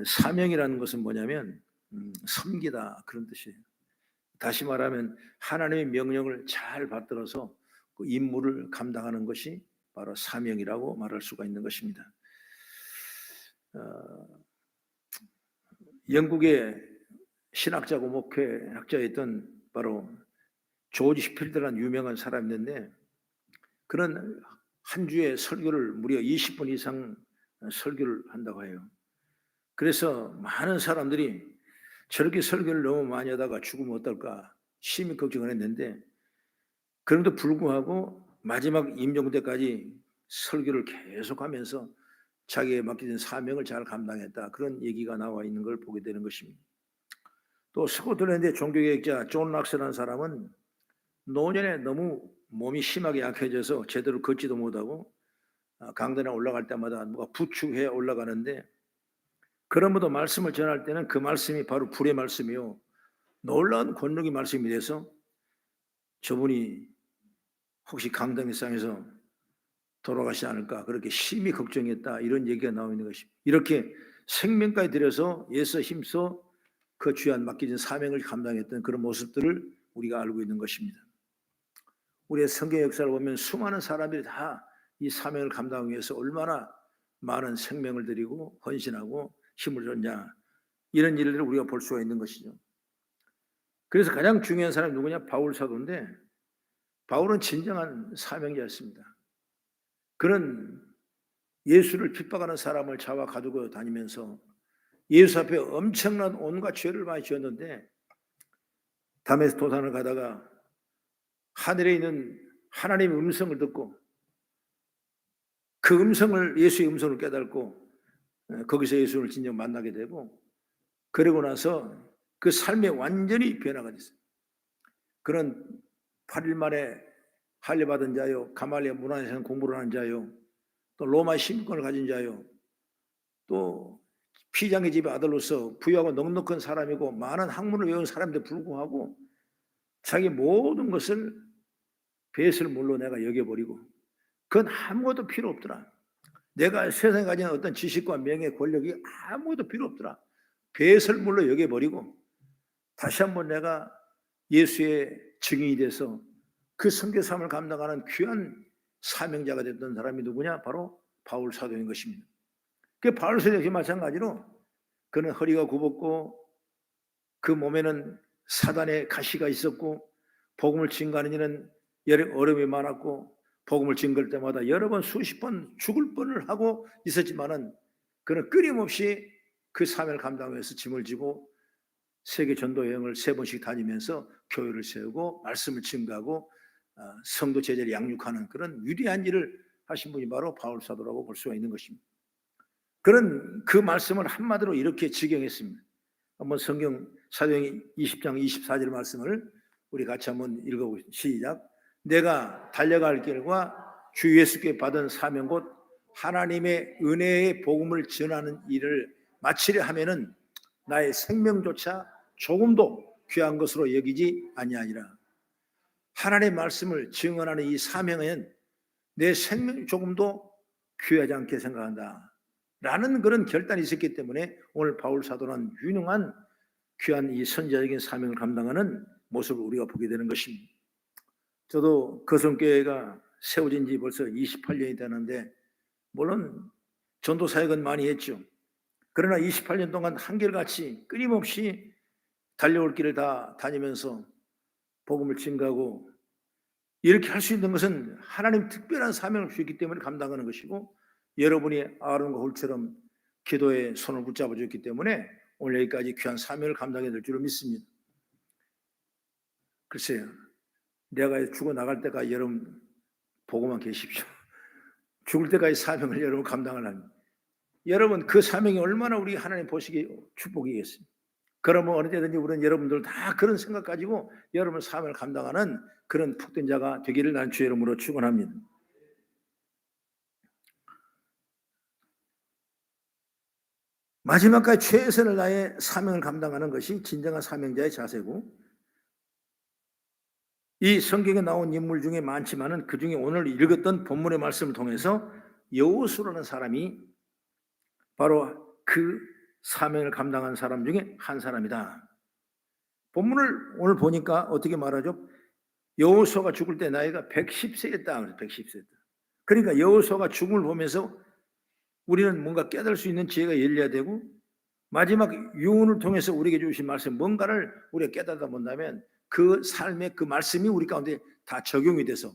사명이라는 것은 뭐냐면 섬기다 그런 뜻이에요. 다시 말하면 하나님의 명령을 잘 받들어서 그 임무를 감당하는 것이 바로 사명이라고 말할 수가 있는 것입니다. 영국의 신학자고 목회학자였던 바로 조지 슈필드라는 유명한 사람이 있는데, 그런 한 주에 설교를 무려 20분 이상 설교를 한다고 해요. 그래서 많은 사람들이 저렇게 설교를 너무 많이 하다가 죽으면 어떨까 심히 걱정을 했는데, 그럼에도 불구하고 마지막 임종 때까지 설교를 계속하면서 자기에 맡겨진 사명을 잘 감당했다, 그런 얘기가 나와 있는 걸 보게 되는 것입니다. 또 스코틀랜드의 종교개혁자 존 락스라는 사람은 노년에 너무 몸이 심하게 약해져서 제대로 걷지도 못하고 강단에 올라갈 때마다 누가 부축해 올라가는데, 그러므로 말씀을 전할 때는 그 말씀이 바로 불의 말씀이요 놀라운 권능의 말씀이 돼서 저분이 혹시 강당상에서 돌아가시지 않을까 그렇게 심히 걱정했다, 이런 얘기가 나오고 있는 것입니다. 이렇게 생명까지 들여서 애써 힘써 그 귀한 맡겨진 사명을 감당했던 그런 모습들을 우리가 알고 있는 것입니다. 우리의 성경 역사를 보면 수많은 사람들이 다 이 사명을 감당하기 위해서 얼마나 많은 생명을 들이고 헌신하고 힘을 줬냐, 이런 일들을 우리가 볼 수가 있는 것이죠. 그래서 가장 중요한 사람이 누구냐? 바울 사도인데, 바울은 진정한 사명자였습니다. 그는 예수를 핍박하는 사람을 잡아 가지고 다니면서 예수 앞에 엄청난 온갖 죄를 많이 지었는데, 다메스 도산을 가다가 하늘에 있는 하나님의 음성을 듣고 그 음성을, 예수의 음성을 깨닫고 거기서 예수를 진정 만나게 되고, 그러고 나서 그 삶에 완전히 변화가 됐어요. 그런 8일 만에 할례받은 자요, 가말리아 문화에서 공부를 하는 자요, 또 로마 시민권을 가진 자요, 또 피장의 집의 아들로서 부유하고 넉넉한 사람이고 많은 학문을 외운 사람인데 불구하고 자기 모든 것을 배설물로 내가 여겨버리고, 그건 아무것도 필요 없더라. 내가 세상에 가진 어떤 지식과 명예, 권력이 아무것도 필요 없더라. 배설물로 여겨버리고 다시 한번 내가 예수의 증인이 돼서 그 선교 사명을 감당하는 귀한 사명자가 됐던 사람이 누구냐? 바로 바울 사도인 것입니다. 그 바울 사도 역시 마찬가지로 그는 허리가 굽었고 그 몸에는 사단의 가시가 있었고, 복음을 증거하는 이는 어려움이 많았고, 복음을 증거할 때마다 여러 번 수십 번 죽을 뻔을 하고 있었지만은 그는 끊임없이 그 사명을 감당하기 위해서 짐을 지고 세계 전도 여행을 3번씩 다니면서 교회를 세우고 말씀을 증거하고 성도 제자를 양육하는 그런 위대한 일을 하신 분이 바로 바울 사도라고 볼 수가 있는 것입니다. 그런 그 말씀을 한마디로 이렇게 직역했습니다. 한번 성경 사도행전 20장 24절 말씀을 우리 같이 한번 읽어보시죠. 시작. 내가 달려갈 길과 주 예수께 받은 사명 곧 하나님의 은혜의 복음을 전하는 일을 마치려 하면은 나의 생명조차 조금도 귀한 것으로 여기지 아니하니라. 하나님의 말씀을 증언하는 이 사명은 내 생명이 조금도 귀하지 않게 생각한다 라는 그런 결단이 있었기 때문에 오늘 바울 사도는 유능한 귀한 이 선지자적인 사명을 감당하는 모습을 우리가 보게 되는 것입니다. 저도 거성교회가 세워진 지 벌써 28년이 되는데, 물론 전도 사역은 많이 했죠. 그러나 28년 동안 한결같이 끊임없이 달려올 길을 다 다니면서 복음을 증거하고, 이렇게 할 수 있는 것은 하나님 특별한 사명을 주셨기 때문에 감당하는 것이고, 여러분이 아론과 홀처럼 기도에 손을 붙잡아 줬기 때문에 오늘 여기까지 귀한 사명을 감당해야 될 줄로 믿습니다. 글쎄요, 내가 죽어 나갈 때까지 여러분 보고만 계십시오. 죽을 때까지 사명을 여러분 감당하려면 여러분 그 사명이 얼마나 우리 하나님 보시기에 축복이겠습니까? 그러면 어느 때든지 우리는 여러분들 다 그런 생각 가지고 여러분 사명을 감당하는 그런 복된 자가 되기를 난 주의 이름으로 축원합니다. 마지막까지 최선을 다해 사명을 감당하는 것이 진정한 사명자의 자세고, 이 성경에 나온 인물 중에 많지만은 그 중에 오늘 읽었던 본문의 말씀을 통해서 여호수아라는 사람이 바로 그 사명을 감당한 사람 중에 한 사람이다. 본문을 오늘 보니까 어떻게 말하죠? 여호수아가 죽을 때 나이가 110세였다. 110세였다. 그러니까 여호수아가 죽음을 보면서 우리는 뭔가 깨달을 수 있는 지혜가 열려야 되고, 마지막 유언을 통해서 우리에게 주신 말씀 뭔가를 우리가 깨닫다 본다면 그 삶의 그 말씀이 우리 가운데 다 적용이 돼서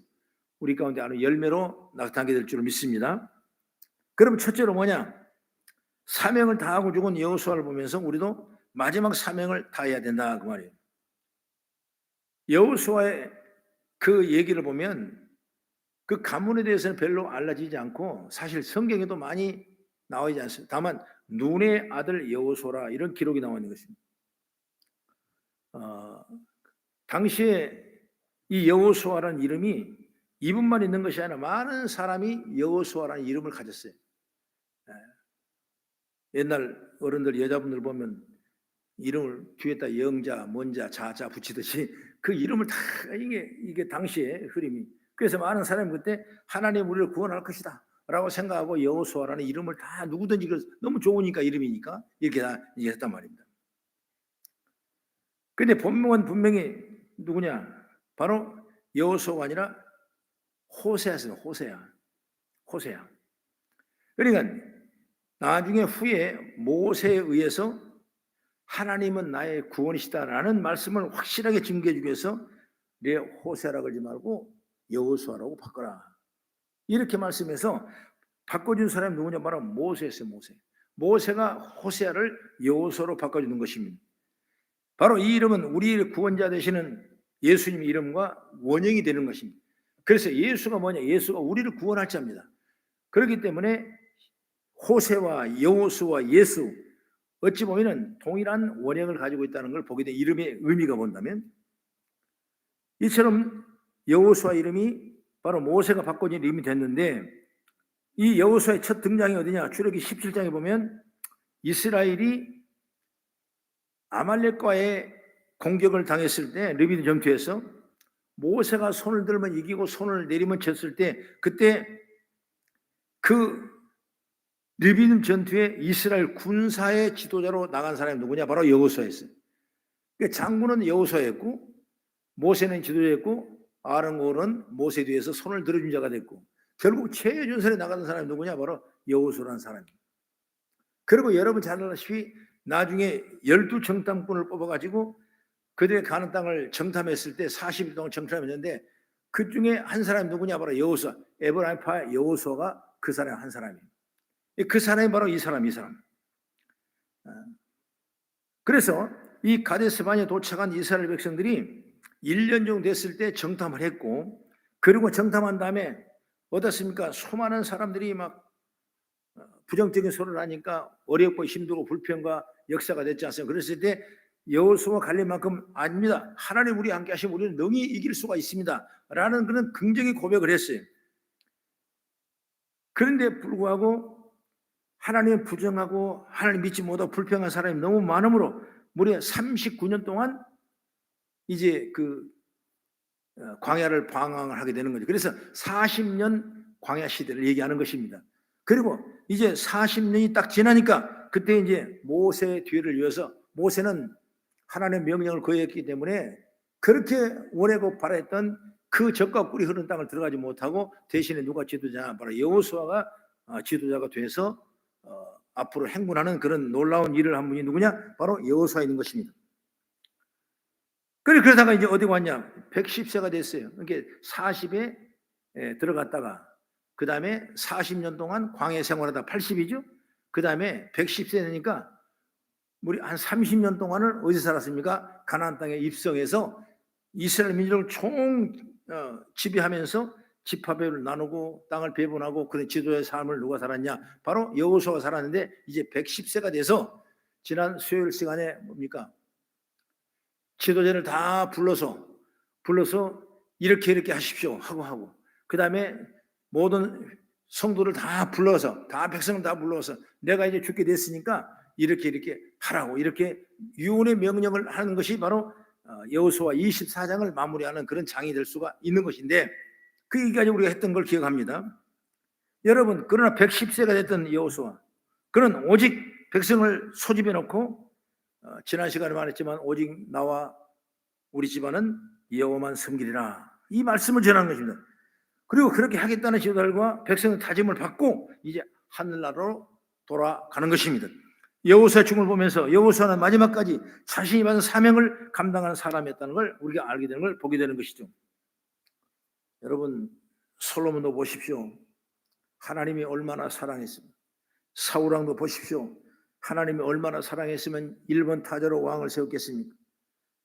우리 가운데 아는 열매로 나타나게 될 줄 믿습니다. 그럼 첫째로 뭐냐? 사명을 다하고 죽은 여호수아를 보면서 우리도 마지막 사명을 다해야 된다 그 말이에요. 여호수아의 그 얘기를 보면 그 가문에 대해서는 별로 알려지지 않고 사실 성경에도 많이 나와 있지 않습니다. 다만 눈의 아들 여호수아라 이런 기록이 나와 있는 것입니다. 당시에 이 여호수아라는 이름이 이분만 있는 것이 아니라 많은 사람이 여호수아라는 이름을 가졌어요. 옛날 어른들 여자분들 보면 이름을 뒤에다 영자, 먼자, 자자 붙이듯이 그 이름을 다 이게 당시의 흐름이. 그래서 많은 사람이 그때 하나님 우리를 구원할 것이다 라고 생각하고 여호수아라는 이름을 다 누구든지 너무 좋으니까 이름이니까 이렇게 다 했단 말입니다. 근데 본명은 분명히 누구냐? 바로 여호수아가 아니라 호세아였어요. 호세아. 그러니까 나중에 후에 모세에 의해서 하나님은 나의 구원이시다라는 말씀을 확실하게 증거해 주기 위해서 내 호세아라고 하지 말고 여호수아라고 바꿔라. 이렇게 말씀해서 바꿔준 사람이 누구냐? 바로 모세였어요. 모세가 호세아를 여호수아로 바꿔주는 것입니다. 바로 이 이름은 우리의 구원자 되시는 예수님의 이름과 원형이 되는 것입니다. 그래서 예수가 뭐냐? 예수가 우리를 구원할 자입니다. 그렇기 때문에 호세와 여호수아, 예수 어찌 보면 동일한 원형을 가지고 있다는 걸 보게 된 이름의 의미가 뭔다면 이처럼 여호수아 이름이 바로 모세가 바꿔준 이름이 됐는데 이 여호수아의 첫 등장이 어디냐? 출애굽기 17장에 보면 이스라엘이 아말렉과의 공격을 당했을 때 르비딤 전투에서 모세가 손을 들면 이기고 손을 내리면 졌을 때 그때 그 르비딤 전투에 이스라엘 군사의 지도자로 나간 사람이 누구냐? 바로 여호수아였어요. 그러니까 장군은 여호수아였고 모세는 지도자였고 아론은 모세 뒤에서 손을 들어준 자가 됐고 결국 최전선에 나가는 사람이 누구냐? 바로 여호수아라는 사람입니다. 그리고 여러분 잘 아시다시피 나중에 12정탐꾼을 뽑아가지고 그들이 가는 땅을 정탐했을 때 40일 동안 정탐했는데 그 중에 한 사람이 누구냐? 바로 여호수아. 에브라임파 여호수아가 그 사람 한 사람이에요. 그 사람이 바로 이 사람. 그래서 이 가데스바니아에 도착한 이스라엘 백성들이 1년 정도 됐을 때 정탐을 했고 그리고 정탐한 다음에 어떻습니까? 수많은 사람들이 막 부정적인 소리를 하니까 어렵고 힘들고 불평과 역사가 됐지 않습니까? 그랬을 때 여호수아가 갈릴 만큼 아닙니다. 하나님 우리 함께 하시면 우리는 능히 이길 수가 있습니다. 라는 그런 긍정의 고백을 했어요. 그런데 불구하고 하나님 부정하고 하나님 믿지 못하고 불평한 사람이 너무 많으므로 무려 39년 동안 이제 그 광야를 방황을 하게 되는 거죠. 그래서 40년 광야 시대를 얘기하는 것입니다. 그리고 이제 40년이 딱 지나니까 그때 이제 모세 뒤를 이어서 모세는 하나님의 명령을 거역했기 때문에 그렇게 원하고 바랬던 그 적과 꿀이 흐르는 땅을 들어가지 못하고 대신에 누가 지도자? 바로 여호수아가 지도자가 돼서 앞으로 행군하는 그런 놀라운 일을 한 분이 누구냐? 바로 여호수아 있는 것입니다. 그러다가 이제 어디 왔냐? 110세가 됐어요. 그러니까 40에 들어갔다가 그 다음에 40년 동안 광야 생활하다 80이죠. 그 다음에 110세 되니까 우리 한 30년 동안을 어디서 살았습니까? 가나안 땅에 입성해서 이스라엘 민족을 총 지배하면서 지파배를 나누고 땅을 배분하고 그런 지도의 삶을 누가 살았냐? 바로 여호수아가 살았는데 이제 110세가 돼서 지난 수요일 시간에 뭡니까? 지도자를 다 불러서 이렇게 하십시오 하고 그 다음에 모든 성도를 다 불러서 다 백성을 다 불러서 내가 이제 죽게 됐으니까 이렇게 하라고 이렇게 유언의 명령을 하는 것이 바로 여호수아 24장을 마무리하는 그런 장이 될 수가 있는 것인데 그 얘기까지 우리가 했던 걸 기억합니다. 여러분 그러나 110세가 됐던 여호수아 그는 오직 백성을 소집해 놓고 지난 시간에 말했지만 오직 나와 우리 집안은 여호와만 섬기리라, 이 말씀을 전하는 것입니다. 그리고 그렇게 하겠다는 지도자들과 백성의 다짐을 받고 이제 하늘나라로 돌아가는 것입니다. 여호수아의 죽음을 보면서 여호수아는 마지막까지 자신이 받은 사명을 감당하는 사람이었다는 걸 우리가 알게 되는 걸 보게 되는 것이죠. 여러분, 솔로몬도 보십시오. 하나님이 얼마나 사랑했습니까? 사울왕도 보십시오. 하나님이 얼마나 사랑했으면 1번 타자로 왕을 세웠겠습니까?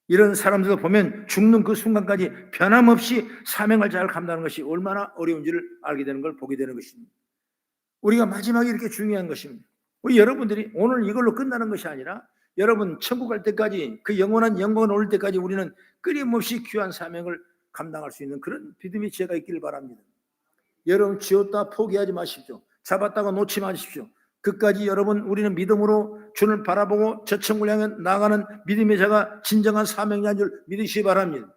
이런 사람들도 보면 죽는 그 순간까지 변함없이 사명을 잘 감당하는 것이 얼마나 어려운지를 알게 되는 걸 보게 되는 것입니다. 우리가 마지막에 이렇게 중요한 것입니다. 우리 여러분들이 오늘 이걸로 끝나는 것이 아니라 여러분 천국 갈 때까지, 그 영원한 영광을 올 때까지 우리는 끊임없이 귀한 사명을 감당할 수 있는 그런 믿음의 지혜가 있기를 바랍니다. 여러분, 쥐었다 포기하지 마십시오. 잡았다가 놓지 마십시오. 끝까지 여러분, 우리는 믿음으로 주를 바라보고 저 천국을 향해 나가는 믿음의 자가 진정한 사명자인 줄 믿으시기 바랍니다.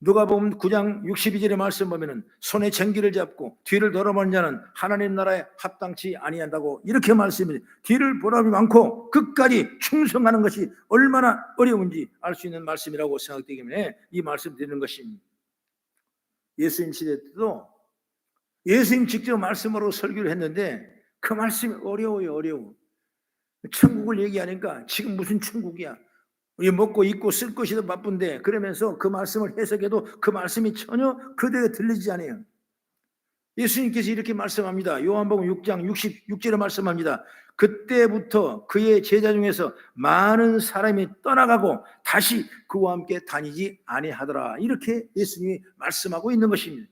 누가복음 9장 62절의 말씀 보면은 손에 쟁기를 잡고 뒤를 돌아보는 자는 하나님 나라에 합당치 아니한다고 이렇게 말씀합니다. 뒤를 보람이 많고 끝까지 충성하는 것이 얼마나 어려운지 알 수 있는 말씀이라고 생각되기 때문에 이 말씀 드리는 것입니다. 예수님 시대 때도 예수님 직접 말씀으로 설교를 했는데 그 말씀이 어려워요. 어려워. 천국을 얘기하니까 지금 무슨 천국이야, 우리 먹고 입고 쓸 것이 더 바쁜데, 그러면서 그 말씀을 해석해도 그 말씀이 전혀 그대로 들리지 않아요. 예수님께서 이렇게 말씀합니다. 요한복음 6장 66절에 말씀합니다. 그때부터 그의 제자 중에서 많은 사람이 떠나가고 다시 그와 함께 다니지 아니하더라, 이렇게 예수님이 말씀하고 있는 것입니다.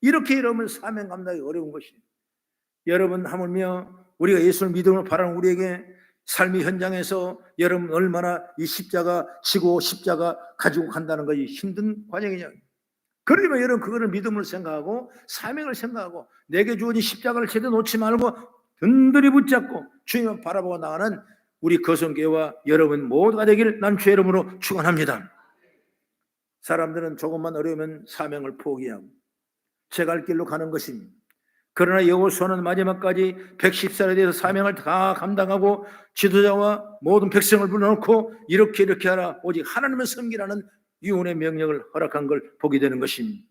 이렇게 여러분 사명 감당이 어려운 것입니다. 여러분, 하물며 우리가 예수를 믿음으로 바라는 우리에게 삶의 현장에서 여러분 얼마나 이 십자가 지고 십자가 가지고 간다는 것이 힘든 과정이냐. 그러면 여러분 그거를 믿음을 생각하고 사명을 생각하고 내게 주어진 십자가를 제대로 놓지 말고 든든히 붙잡고 주님을 바라보고 나가는 우리 거성교회와 여러분 모두가 되기를 난 주의 이름으로 축원합니다. 사람들은 조금만 어려우면 사명을 포기하고 제 갈 길로 가는 것입니다. 그러나 여호수아는 마지막까지 110살에 대해서 사명을 다 감당하고 지도자와 모든 백성을 불러놓고 이렇게 하라, 오직 하나님을 섬기라는 유언의 명령을 허락한 걸 보게 되는 것입니다.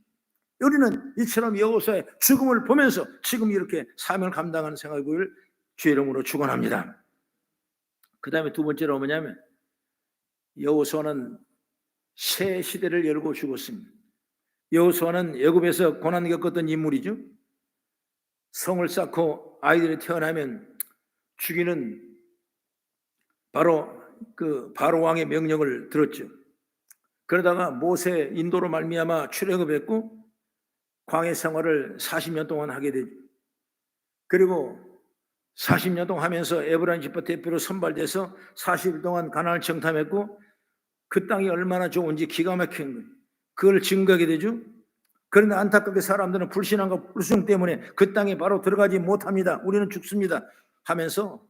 우리는 이처럼 여호수아의 죽음을 보면서 지금 이렇게 사명을 감당하는 생각을 보기를 주의 이름으로 축원합니다. 그 다음에 두 번째로 뭐냐면 여호수아는 새 시대를 열고 죽었습니다. 여호수아는 애굽에서 고난을 겪었던 인물이죠. 성을 쌓고 아이들이 태어나면 죽이는 바로 그 바로 왕의 명령을 들었죠. 그러다가 모세 인도로 말미암아 출애굽했고 광야 생활을 40년 동안 하게 되죠. 그리고 40년 동안 하면서 에브라임 지파 대표로 선발돼서 40일 동안 가나안을 정탐했고 그 땅이 얼마나 좋은지 기가 막힌 거예요. 그걸 증거하게 되죠. 그런데 안타깝게 사람들은 불신앙과 불순 때문에 그 땅에 바로 들어가지 못합니다. 우리는 죽습니다 하면서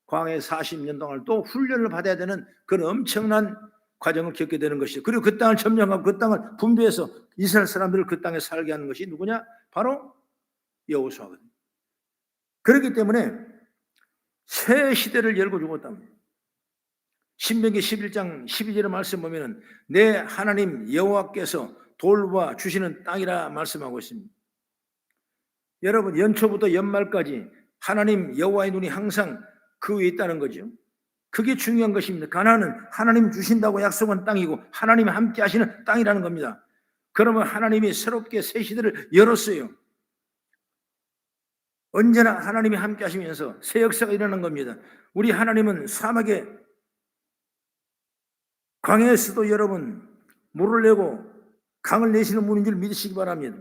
광야에 40년 동안 또 훈련을 받아야 되는 그런 엄청난 과정을 겪게 되는 것이죠. 그리고 그 땅을 점령하고 그 땅을 분배해서 이스라엘 사람들을 그 땅에 살게 하는 것이 누구냐? 바로 여호수아거든요. 그렇기 때문에 새 시대를 열고 죽었답니다. 신명기 11장 12절의 말씀 보면은 내 하나님 여호와께서 돌보아 주시는 땅이라 말씀하고 있습니다. 여러분, 연초부터 연말까지 하나님 여호와의 눈이 항상 그 위에 있다는 거죠. 그게 중요한 것입니다. 가나안은 하나님 주신다고 약속한 땅이고 하나님이 함께 하시는 땅이라는 겁니다. 그러면 하나님이 새롭게 새 시대를 열었어요. 언제나 하나님이 함께 하시면서 새 역사가 일어나는 겁니다. 우리 하나님은 사막에 광야에서도 여러분 물을 내고 강을 내시는 분인 줄 믿으시기 바랍니다.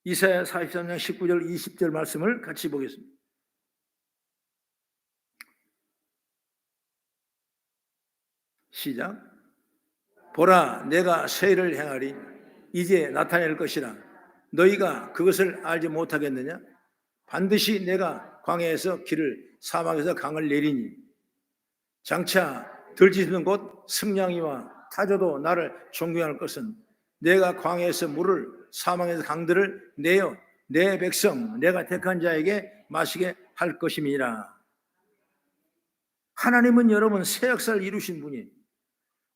이사야 43장 19절 20절 말씀을 같이 보겠습니다. 시작. 보라, 내가 새 일을 행하리. 이제 나타낼 것이라. 너희가 그것을 알지 못하겠느냐? 반드시 내가 광야에서 길을, 사막에서 강을 내리니 장차 들짓는 곳 승냥이와 타조도 나를 존경할 것은 내가 광야에서 물을, 사막에서 강들을 내어 내 백성 내가 택한 자에게 마시게 할 것임이라. 하나님은 여러분 새 역사를 이루신 분이에요.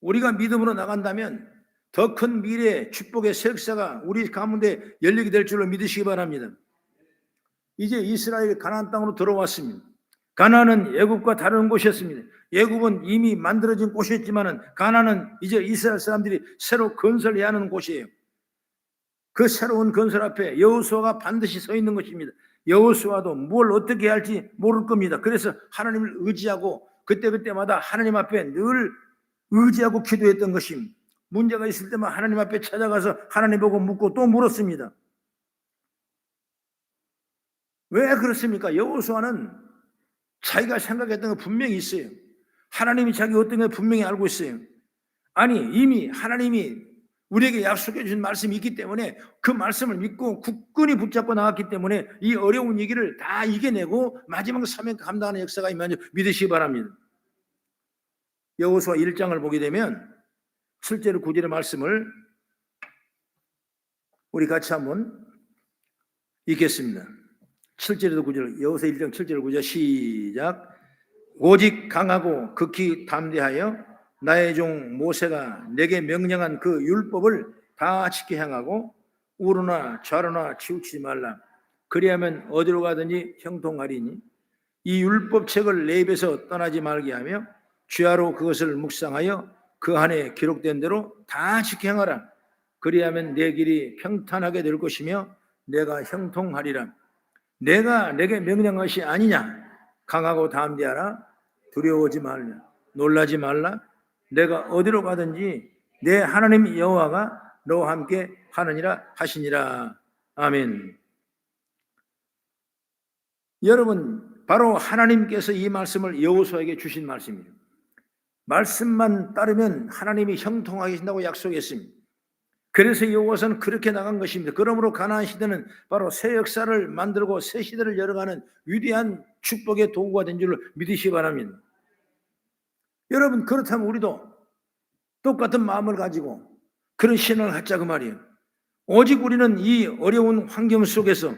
우리가 믿음으로 나간다면 더 큰 미래의 축복의 새 역사가 우리 가운데 열리게 될 줄로 믿으시기 바랍니다. 이제 이스라엘이 가나안 땅으로 들어왔습니다. 가나안은 애굽과 다른 곳이었습니다. 애굽은 이미 만들어진 곳이었지만 가나안은 이제 이스라엘 사람들이 새로 건설해야 하는 곳이에요. 그 새로운 건설 앞에 여호수아가 반드시 서 있는 것입니다. 여호수아도 뭘 어떻게 할지 모를 겁니다. 그래서 하나님을 의지하고 그때마다 하나님 앞에 늘 의지하고 기도했던 것입니다. 문제가 있을 때만 하나님 앞에 찾아가서 하나님 보고 묻고 또 물었습니다. 왜 그렇습니까? 여호수아는 자기가 생각했던 거 분명히 있어요. 하나님이 자기 어떤 걸 분명히 알고 있어요. 아니 이미 하나님이 우리에게 약속해 주신 말씀이 있기 때문에 그 말씀을 믿고 굳건히 붙잡고 나갔기 때문에 이 어려운 얘기를 다 이겨내고 마지막 사명 감당하는 역사가 임하는 줄 믿으시기 바랍니다. 여호수아 1장을 보게 되면 7절 9절의 말씀을 우리 같이 한번 읽겠습니다. 7절에도 9절, 여호수아 1장 7절 9절 시작. 오직 강하고 극히 담대하여 나의 종 모세가 내게 명령한 그 율법을 다 지켜 행하고 우로나 좌로나 치우치지 말라. 그리하면 어디로 가든지 형통하리니 이 율법책을 내 입에서 떠나지 말게 하며 주야로 그것을 묵상하여 그 안에 기록된 대로 다 지켜 행하라. 그리하면 내 길이 평탄하게 될 것이며 내가 형통하리라. 내가 내게 명령한 것이 아니냐? 강하고 담대하라. 두려워하지 말라. 놀라지 말라. 내가 어디로 가든지 내 하나님 여호와가 너와 함께 하느니라 하시니라. 아멘. 여러분, 바로 하나님께서 이 말씀을 여호수아에게 주신 말씀이에요. 말씀만 따르면 하나님이 형통하게 하신다고 약속했습니다. 그래서 여호수아는 그렇게 나간 것입니다. 그러므로 가나안 시대는 바로 새 역사를 만들고 새 시대를 열어가는 위대한 축복의 도구가 된 줄로 믿으시기 바랍니다. 여러분, 그렇다면 우리도 똑같은 마음을 가지고 그런 신앙을 갖자 그 말이에요. 오직 우리는 이 어려운 환경 속에서,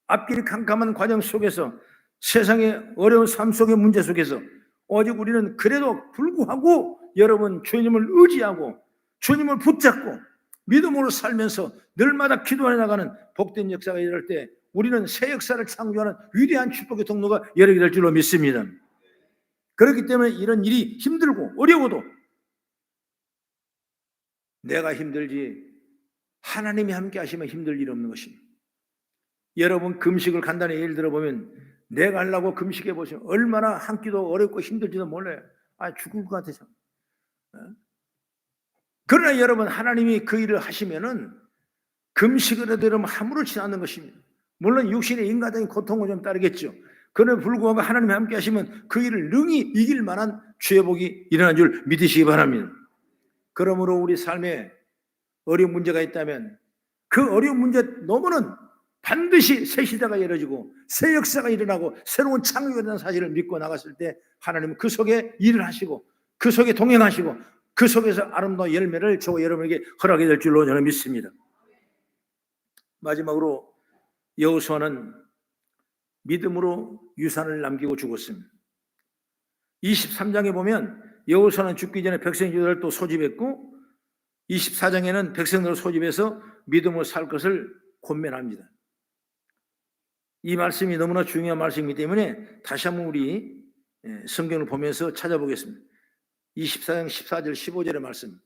앞길이 캄캄한 과정 속에서, 세상의 어려운 삶 속의 문제 속에서 오직 우리는 그래도 불구하고 여러분 주님을 의지하고 주님을 붙잡고 믿음으로 살면서 늘마다 기도해 나가는 복된 역사가 일어날 때 우리는 새 역사를 창조하는 위대한 축복의 통로가 열리게 될 줄로 믿습니다. 그렇기 때문에 이런 일이 힘들고 어려워도 내가 힘들지 하나님이 함께 하시면 힘들 일 없는 것입니다. 여러분 금식을 간단히 예를 들어보면 내가 하려고 금식해 보시면 얼마나 한 끼도 어렵고 힘들지도 몰라요. 죽을 것 같아서. 그러나 여러분 하나님이 그 일을 하시면은 금식을 하더라도 아무렇지 않은 것입니다. 물론 육신의 인간적인 고통은 좀 따르겠죠. 그러나 불구하고 하나님이 함께 하시면 그 일을 능히 이길 만한 주의 복이 일어난 줄 믿으시기 바랍니다. 그러므로 우리 삶에 어려운 문제가 있다면 그 어려운 문제 넘어는 반드시 새 시대가 열어지고 새 역사가 일어나고 새로운 창조가 일어나는 사실을 믿고 나갔을 때 하나님은 그 속에 일을 하시고 그 속에 동행하시고 그 속에서 아름다운 열매를 저와 여러분에게 허락해 될 줄로 저는 믿습니다. 마지막으로 여호수아는 믿음으로 유산을 남기고 죽었습니다. 23장에 보면 여호수아는 죽기 전에 백성들을 또 소집했고 24장에는 백성들을 소집해서 믿음으로 살 것을 권면합니다. 이 말씀이 너무나 중요한 말씀이기 때문에 다시 한번 우리 성경을 보면서 찾아보겠습니다. 24장 14절 15절의 말씀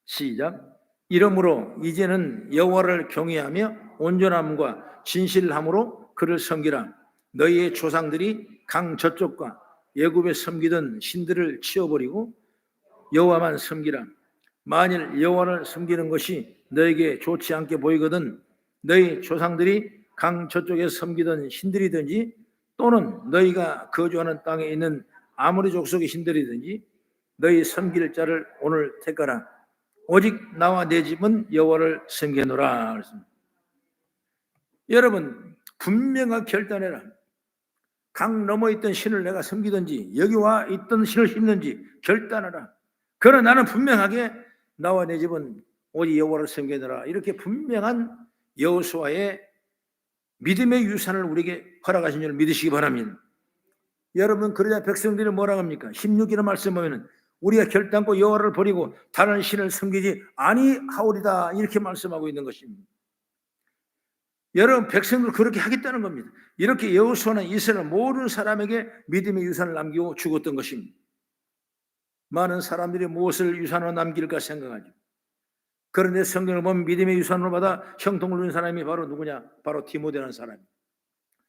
시작. 이러므로 이제는 여호와를 경외하며 온전함과 진실함으로 그를 섬기라. 너희의 조상들이 강 저쪽과 애굽에 섬기던 신들을 치워버리고 여호와만 섬기라. 만일 여호와를 섬기는 것이 너에게 좋지 않게 보이거든 너희 조상들이 강 저쪽에 섬기던 신들이든지 또는 너희가 거주하는 땅에 있는 아모리 족속의 신들이든지 너희 섬길 자를 오늘 택하라. 오직 나와 내 집은 여호와를 섬기노라. 여러분 분명하게 결단해라. 강 너머에 있던 신을 내가 섬기든지 여기 와 있던 신을 심는지 결단하라. 그러나 나는 분명하게 나와 내 집은 오직 여호와를 섬기노라. 이렇게 분명한 여호수아의 믿음의 유산을 우리에게 허락하신 줄 믿으시기 바랍니다. 여러분, 그러자 백성들이 뭐라고 합니까? 16절의 말씀 보면은 우리가 결단코 여호와를 버리고 다른 신을 섬기지 아니하오리다, 이렇게 말씀하고 있는 것입니다. 여러분, 백성들 그렇게 하겠다는 겁니다. 이렇게 여호수아는 이스라엘 모든 사람에게 믿음의 유산을 남기고 죽었던 것입니다. 많은 사람들이 무엇을 유산으로 남길까 생각하죠. 그런데 성경을 보면 믿음의 유산으로 받아 형통을 누린 사람이 바로 누구냐? 바로 디모데라는 사람입니다.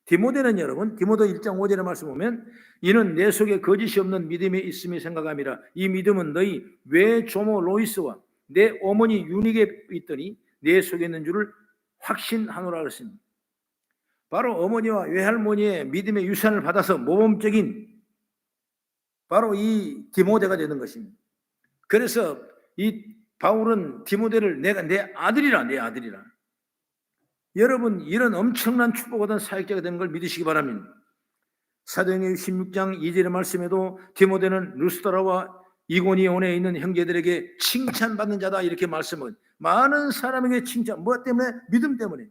디모데는 여러분, 디모데 1장 5절의 말씀 보면 이는 내 속에 거짓이 없는 믿음이 있음이 생각함이라. 이 믿음은 너희 외조모 로이스와 내 어머니 유닉에 있더니 내 속에 있는 줄을 확신하노라 그랬습니다. 바로 어머니와 외할머니의 믿음의 유산을 받아서 모범적인 바로 이 디모데가 되는 것입니다. 그래서 이 바울은 디모데를 내가 내 아들이라, 내 아들이라. 여러분, 이런 엄청난 축복을 받은 사역자가 되는 걸 믿으시기 바랍니다. 사도행전 16장 2절의 말씀에도 디모데는 루스드라와 이고니온에 있는 형제들에게 칭찬받는 자다, 이렇게 말씀은 많은 사람에게 칭찬, 무엇 때문에? 믿음 때문에.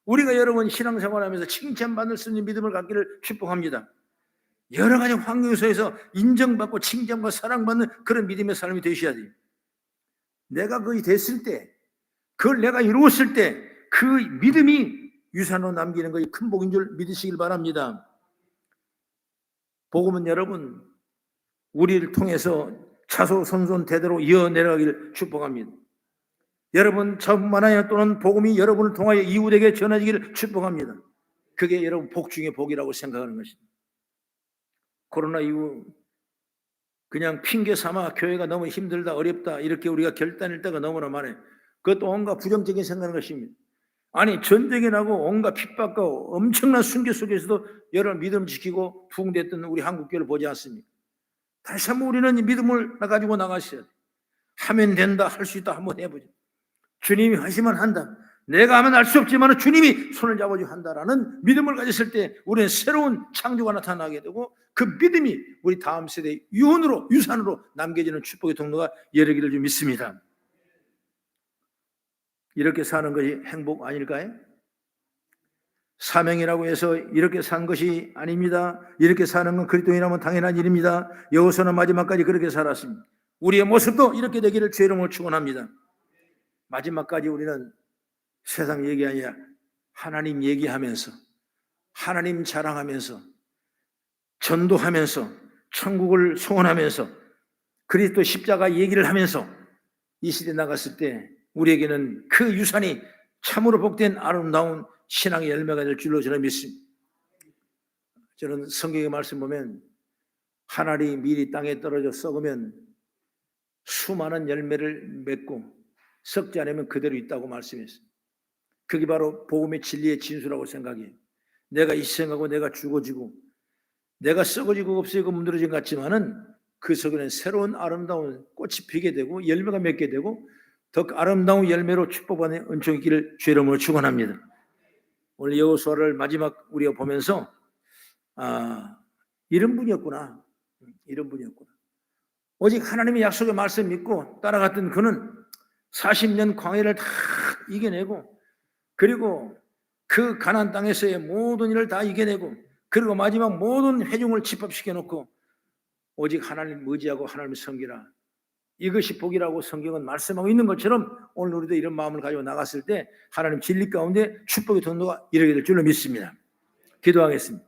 우리가 여러분 신앙생활하면서 칭찬받을 수 있는 믿음을 갖기를 축복합니다. 여러 가지 환경 속에서 인정받고 칭찬과 사랑받는 그런 믿음의 삶이 되셔야 돼요. 내가 거의 됐을 때, 그걸 내가 이루었을 때 그 믿음이 유산으로 남기는 것이 큰 복인 줄 믿으시길 바랍니다. 복음은 여러분 우리를 통해서 차소손손 대대로 이어내려가기를 축복합니다. 여러분 저뿐만 아니라 또는 복음이 여러분을 통하여 이웃에게 전해지기를 축복합니다. 그게 여러분 복 중에 복이라고 생각하는 것입니다. 코로나 이후 그냥 핑계 삼아 교회가 너무 힘들다, 어렵다, 이렇게 우리가 결단할 때가 너무나 많아요. 그것도 온갖 부정적인 생각하는 것입니다. 아니, 전쟁이 나고 온갖 핍박과 엄청난 순교 속에서도 여러분 믿음 지키고 부흥됐던 우리 한국교회를 보지 않습니까? 다시 한번 우리는 믿음을 가지고 나가셔야 돼요. 하면 된다, 할 수 있다, 한번 해보죠. 주님이 하시면 한다. 내가 하면 알 수 없지만 주님이 손을 잡아주고 한다라는 믿음을 가졌을 때 우리는 새로운 창조가 나타나게 되고 그 믿음이 우리 다음 세대의 유산으로 남겨지는 축복의 통로가 열리기를 좀 믿습니다. 이렇게 사는 것이 행복 아닐까요? 사명이라고 해서 이렇게 산 것이 아닙니다. 이렇게 사는 건 그리스도인이라면 당연한 일입니다. 여호수아는 마지막까지 그렇게 살았습니다. 우리의 모습도 이렇게 되기를 주의 이름으로 축원합니다. 마지막까지 우리는 세상 얘기 아니라 하나님 얘기하면서, 하나님 자랑하면서, 전도하면서, 천국을 소원하면서, 그리스도 십자가 얘기를 하면서 이 시대에 나갔을 때 우리에게는 그 유산이 참으로 복된 아름다운 신앙의 열매가 될 줄로 저는 믿습니다. 저는 성경의 말씀 보면 하나리 밀이 땅에 떨어져 썩으면 수많은 열매를 맺고 썩지 않으면 그대로 있다고 말씀했어요. 그게 바로 복음의 진리의 진수라고 생각해요. 내가 희생하고 내가 죽어지고 내가 썩어지고 없어지고 문드러진 것 같지만은 그 속에는 새로운 아름다운 꽃이 피게 되고 열매가 맺게 되고 더 아름다운 열매로 축복받는 은총이 있기를 주의 이름으로 축원합니다. 오늘 여호수아를 마지막 우리가 보면서 이런 분이었구나, 이런 분이었구나. 오직 하나님의 약속의 말씀 믿고 따라갔던 그는 40년 광야를 다 이겨내고 그리고 그 가나안 땅에서의 모든 일을 다 이겨내고 그리고 마지막 모든 회중을 집합시켜 놓고 오직 하나님 의지하고 하나님을 섬기라, 이것이 복이라고 성경은 말씀하고 있는 것처럼 오늘 우리도 이런 마음을 가지고 나갔을 때 하나님 진리 가운데 축복의 통로가 이루게 될 줄로 믿습니다. 기도하겠습니다.